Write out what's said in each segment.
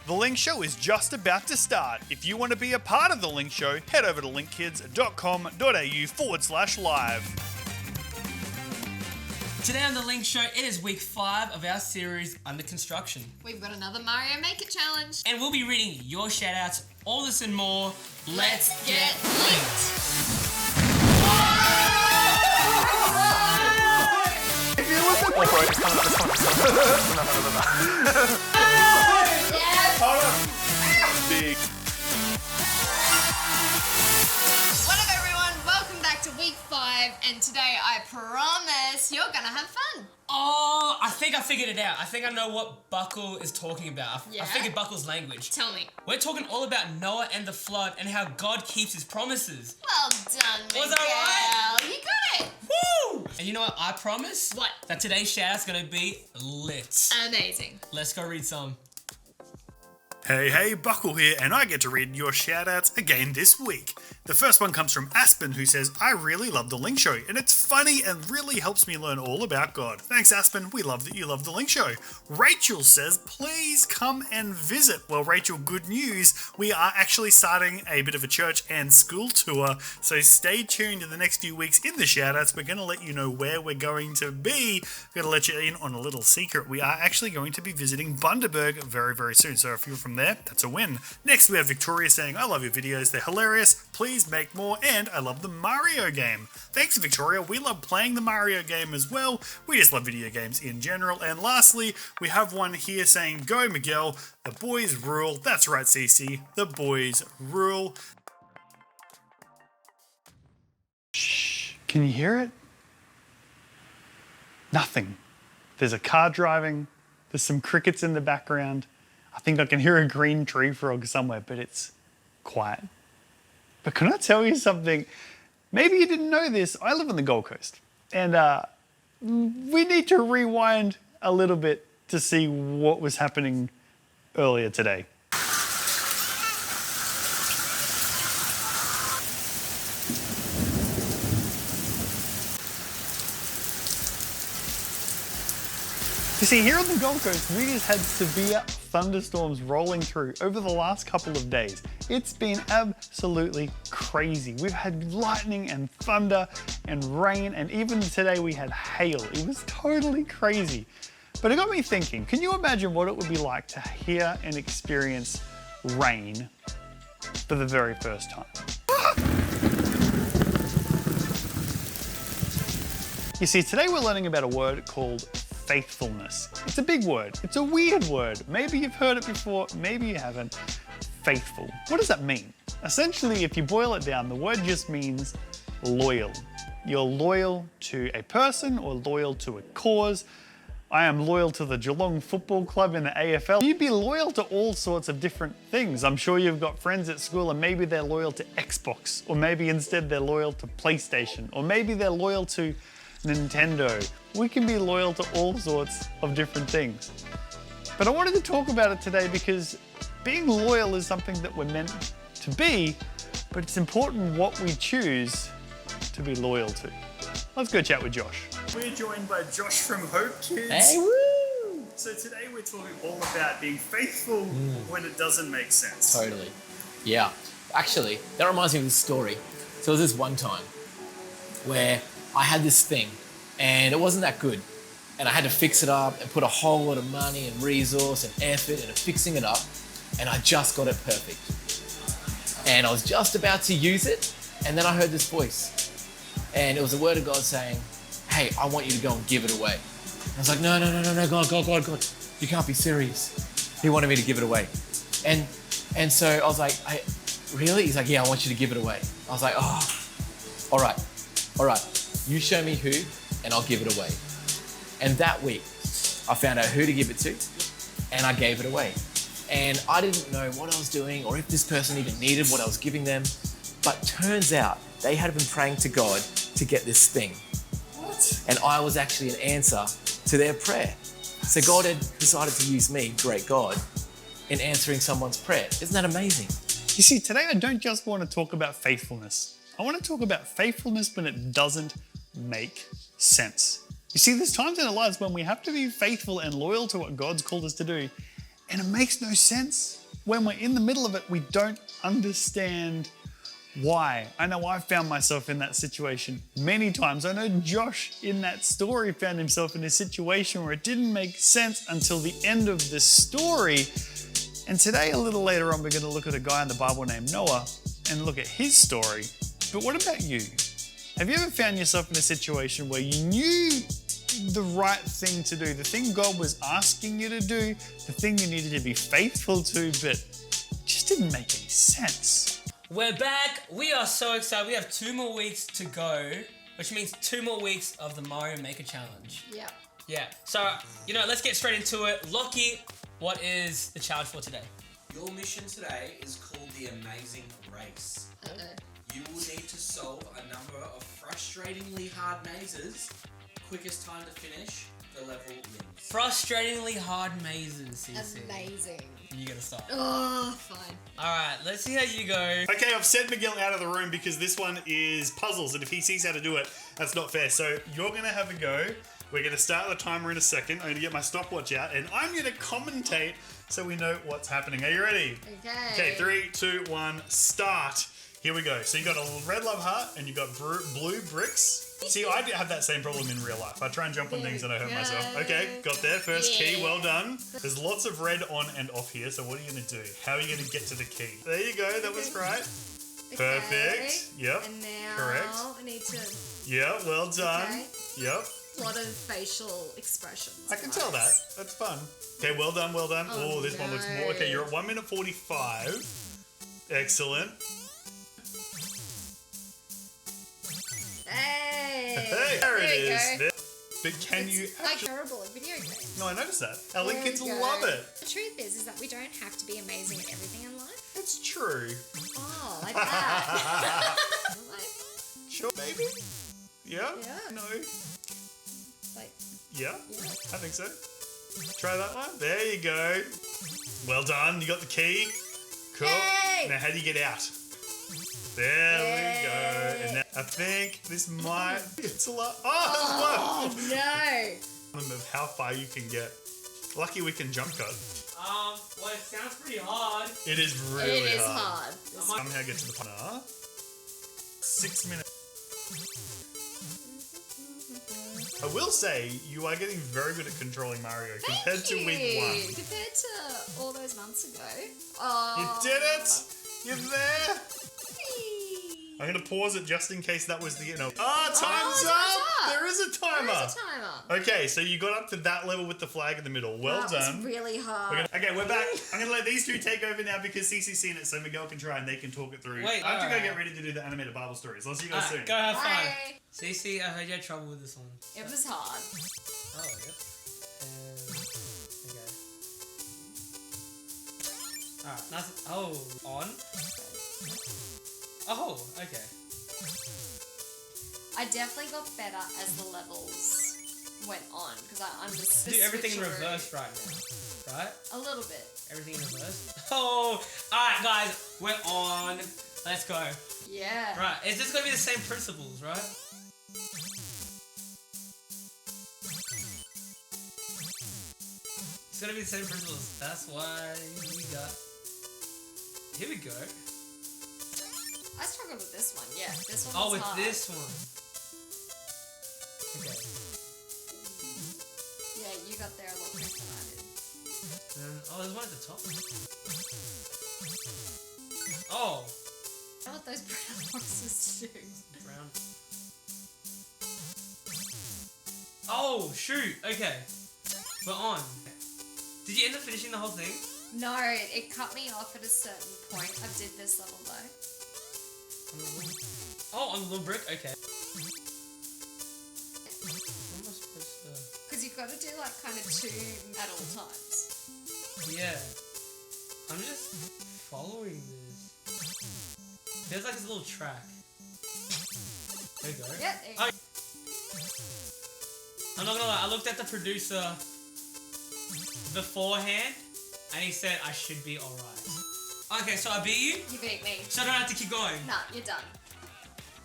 The Link Show is just about to start. If you want to be a part of The Link Show, head over to linkkids.com.au/live. Today on The Link Show, it is week 5 of our series Under Construction. We've got another Mario Maker Challenge. And we'll be reading your shoutouts, all this and more. Let's get linked! If you listen... Oh, sorry, it's coming up. Hold on. Big. What up, everyone? Welcome back to week 5, and today I promise you're gonna have fun. Oh, I think I figured it out. I think I know what Buckle is talking about. Yeah? I figured Buckle's language. Tell me. We're talking all about Noah and the flood and how God keeps his promises. Well done, Miguel. Was that right? You got it. Woo! And you know what I promise? What? That today's shoutout's gonna be lit. Amazing. Let's go read some. Hey, Buckle here, and I get to read your shoutouts again this week. The first one comes from Aspen, who says, I really love The Link Show, and it's funny and really helps me learn all about God. Thanks, Aspen. We love that you love The Link Show. Rachel says, please come and visit. Well, Rachel, good news. We are actually starting a bit of a church and school tour, so stay tuned in the next few weeks in the shoutouts. We're going to let you know where we're going to be. We're going to let you in on a little secret. We are actually going to be visiting Bundaberg very, very soon, so if you're from there, that's a win. Next, we have Victoria saying, I love your videos. They're hilarious. Please make more, and I love the Mario game. Thanks, Victoria. We love playing the Mario game as well. We just love video games in general. And lastly, we have one here saying, go Miguel, the boys rule. That's right, Cece, the boys rule. Shh, can you hear it? Nothing. There's a car driving. There's some crickets in the background. I think I can hear a green tree frog somewhere, but it's quiet. But can I tell you something? Maybe you didn't know this. I live on the Gold Coast, and we need to rewind a little bit to see what was happening earlier today. You see, here on the Gold Coast, we just had severe thunderstorms rolling through over the last couple of days. It's been absolutely crazy. We've had lightning and thunder and rain, and even today we had hail. It was totally crazy. But it got me thinking, can you imagine what it would be like to hear and experience rain for the very first time? You see, today we're learning about a word called faithfulness. It's a big word. It's a weird word. Maybe you've heard it before, maybe you haven't. Faithful. What does that mean? Essentially, if you boil it down, the word just means loyal. You're loyal to a person or loyal to a cause. I am loyal to the Geelong Football Club in the AFL. You'd be loyal to all sorts of different things. I'm sure you've got friends at school and maybe they're loyal to Xbox, or maybe instead they're loyal to PlayStation, or maybe they're loyal to Nintendo. We can be loyal to all sorts of different things. But I wanted to talk about it today because being loyal is something that we're meant to be, but it's important what we choose to be loyal to. Let's go chat with Josh. We're joined by Josh from Hope Kids. Hey, woo! So today we're talking all about being faithful when it doesn't make sense. Totally. Yeah. Actually, that reminds me of this story. So there was this one time where I had this thing and it wasn't that good. And I had to fix it up and put a whole lot of money and resource and effort into fixing it up. And I just got it perfect. And I was just about to use it. And then I heard this voice. And it was the word of God saying, hey, I want you to go and give it away. And I was like, no, God. You can't be serious. He wanted me to give it away. And so I was like, really? He's like, yeah, I want you to give it away. I was like, oh, all right. You show me who and I'll give it away. And that week, I found out who to give it to and I gave it away. And I didn't know what I was doing or if this person even needed what I was giving them. But turns out they had been praying to God to get this thing. What? And I was actually an answer to their prayer. So God had decided to use me, great God, in answering someone's prayer. Isn't that amazing? You see, today I don't just want to talk about faithfulness. I want to talk about faithfulness when it doesn't make sense. You see, there's times in our lives when we have to be faithful and loyal to what God's called us to do, And it makes no sense. When we're in the middle of it, we don't understand why. I know I found myself in that situation many times. I know Josh in that story found himself in a situation where it didn't make sense until the end of the story. And today, a little later on, we're going to look at a guy in the Bible named Noah and look at his story. But what about you? Have you ever found yourself in a situation where you knew the right thing to do, the thing God was asking you to do, the thing you needed to be faithful to, but it just didn't make any sense? We're back. We are so excited. We have 2 more weeks to go, which means 2 more weeks of the Mario Maker Challenge. Yeah. Yeah. So, let's get straight into it. Lockie, what is the challenge for today? Your mission today is called the Amazing Race. You will need to solve a number of frustratingly hard mazes. Quickest time to finish, the level wins. Frustratingly hard mazes, CC. Amazing. You gotta start. Oh, fine. Alright, let's see how you go. Okay, I've sent Miguel out of the room because this one is puzzles, and if he sees how to do it, that's not fair. So you're gonna have a go. We're gonna start the timer in a second. I'm gonna get my stopwatch out, and I'm gonna commentate so we know what's happening. Are you ready? Okay. Okay, 3, 2, 1, start. Here we go. So you got a red love heart and you got blue bricks. See, I have that same problem in real life. I try and jump on things and I hurt myself. Okay, got there. First key, well done. There's lots of red on and off here, so what are you going to do? How are you going to get to the key? There you go, that was right. Okay. Perfect. Yep. And now Correct. I need to. Yeah, well done. Okay. Yep. A lot of facial expressions. I can tell that. That's fun. Okay, well done, well done. Oh, this one looks more. Okay, you're at 1 minute 45. Excellent. Hey. Hey, there it you is. go. But can you Like actually... terrible at video games. No, I noticed that. LA There kids we go. love it. The truth is that we don't have to be amazing at everything in life. It's true. Oh, like that. Like, Sure, baby? Yeah? Yeah. No. like, Yeah? yeah. I think so. Try that one. There you go. Well done. You got the key. Cool. Yay! Now, how do you get out? There we go. And now, I think this might... It's a lot... Oh, there's one! No. Of how far you can get. Lucky we can jump cut. Well, it sounds pretty hard. It is really It is hard. hard. Somehow get to the partner. 6 minutes. I will say, you are getting very good at controlling Mario compared to week 1. Compared to all those months ago. Oh. You did it! You're there! I'm gonna pause it just in case that was the time's time's up! up. There is a timer! There's a timer. Okay, so you got up to that level with the flag in the middle. Well That done. was really hard. Okay, we're back. I'm gonna let these two take over now because CC's seen it, so Miguel can try and they can talk it through. Wait, I have to go alright. get ready to do the animated Bible stories. I'll see you guys soon. Alright, go have fun. Bye. CC, I heard you had trouble with this one. It was hard. Oh, yep. Okay. Alright, nothing. Oh, on? Oh, okay. I definitely got better as the levels went on because I understood. Do everything in switcheroo. reverse right now. Right? A little bit. Everything in reverse. Oh! Alright, guys, we're on. Let's go. Yeah. Right, is this gonna be the same principles, right? It's gonna be the same principles. That's why we got. Here we go. I struggled with this one. Yeah, this one. Oh, was with hard. this one. Okay. Yeah, you got there a lot quicker than I did. Oh, there's one at the top. Oh, I want those brown boxes to do. brown. Oh, shoot. Okay. We're on. Did you end up finishing the whole thing? No, it cut me off at a certain point. I did this level though. Oh, on the little brick? Okay. What am I supposed to... Because you've got to do like kind of 2 at all times. Yeah. I'm just following this. There's like this little track. There you go. Yeah, there you Oh. go. I'm not gonna lie, I looked at the producer beforehand and he said I should be alright. Okay, so I beat you, You beat me. so I don't have to keep going. Nah, you're done.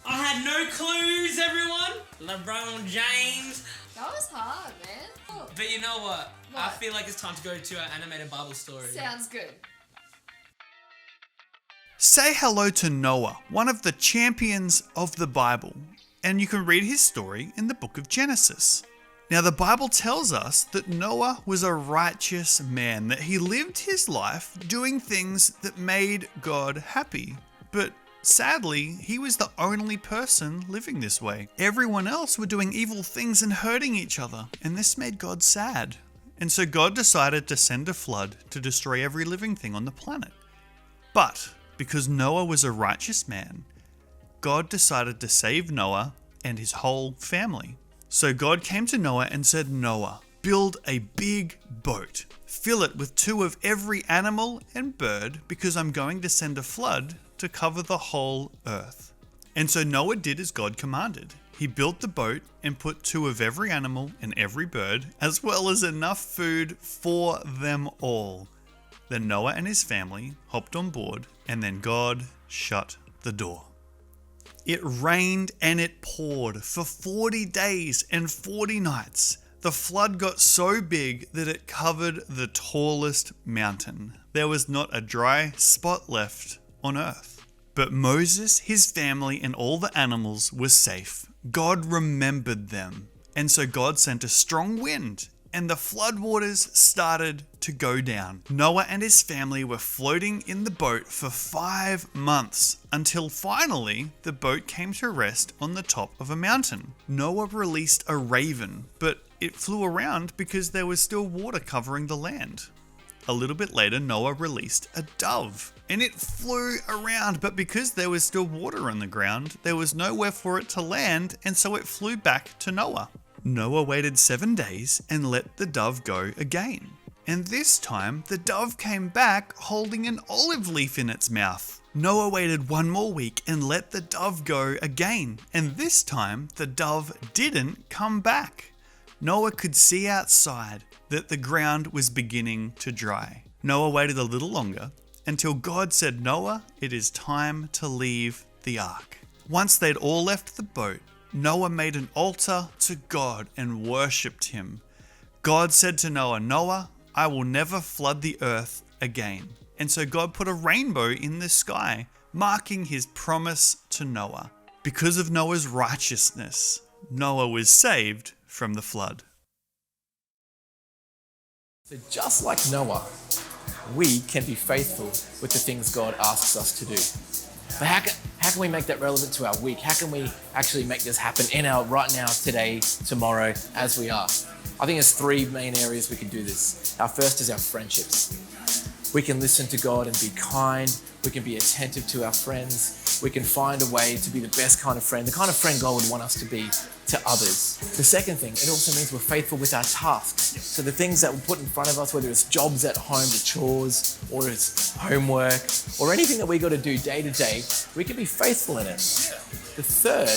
I had no clues, everyone! LeBron James. That was hard, man. Oh, But you know what? I What? feel like it's time to go to our animated Bible story. Sounds good. Say hello to Noah, one of the champions of the Bible, and you can read his story in the book of Genesis. Now, the Bible tells us that Noah was a righteous man, that he lived his life doing things that made God happy. But sadly, he was the only person living this way. Everyone else were doing evil things and hurting each other, and this made God sad. And so God decided to send a flood to destroy every living thing on the planet. But because Noah was a righteous man, God decided to save Noah and his whole family. So God came to Noah and said, Noah, build a big boat. Fill it with 2 of every animal and bird, because I'm going to send a flood to cover the whole earth. And so Noah did as God commanded. He built the boat and put 2 of every animal and every bird, as well as enough food for them all. Then Noah and his family hopped on board, and then God shut the door. It rained and it poured for 40 days and 40 nights. The flood got so big that it covered the tallest mountain. There was not a dry spot left on earth. But Moses, his family, and all the animals were safe. God remembered them. And so God sent a strong wind, and the floodwaters started to go down. Noah and his family were floating in the boat for 5 months, until finally the boat came to rest on the top of a mountain. Noah released a raven, but it flew around because there was still water covering the land. A little bit later, Noah released a dove, and it flew around, but because there was still water on the ground, there was nowhere for it to land, and so it flew back to Noah. Noah waited 7 days and let the dove go again. And this time, the dove came back holding an olive leaf in its mouth. Noah waited 1 more week and let the dove go again. And this time, the dove didn't come back. Noah could see outside that the ground was beginning to dry. Noah waited a little longer until God said, Noah, it is time to leave the ark. Once they'd all left the boat, Noah made an altar to God and worshipped him. God said to Noah, Noah, I will never flood the earth again. And so God put a rainbow in the sky, marking his promise to Noah. Because of Noah's righteousness, Noah was saved from the flood. So just like Noah, we can be faithful with the things God asks us to do. But how can we make that relevant to our week? How can we actually make this happen in our right now, today, tomorrow, as we are? I think there's 3 main areas we can do this. Our first is our friendships. We can listen to God and be kind. We can be attentive to our friends. We can find a way to be the best kind of friend, the kind of friend God would want us to be to others. The second thing, it also means we're faithful with our tasks. So the things that we put in front of us, whether it's jobs at home, the chores, or it's homework, or anything that we got to do day to day, we can be faithful in it. The third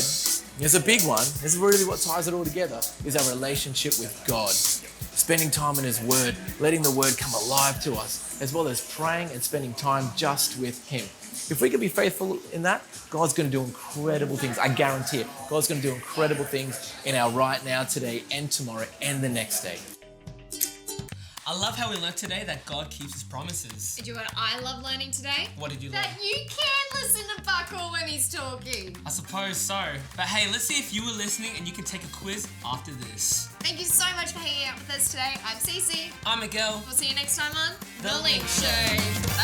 is a big one. This is really what ties it all together, is our relationship with God. Spending time in His Word, letting the Word come alive to us, as well as praying and spending time just with Him. If we can be faithful in that, God's going to do incredible things. I guarantee it. God's going to do incredible things in our right now, today, and tomorrow, and the next day. I love how we learned today that God keeps His promises. Do you know what I love learning today? What did you learn? That you can listen to Buckle when he's talking. I suppose so. But hey, let's see if you were listening and you can take a quiz after this. Thank you so much for hanging out with us today. I'm Cece. I'm Miguel. We'll see you next time on The Link Show.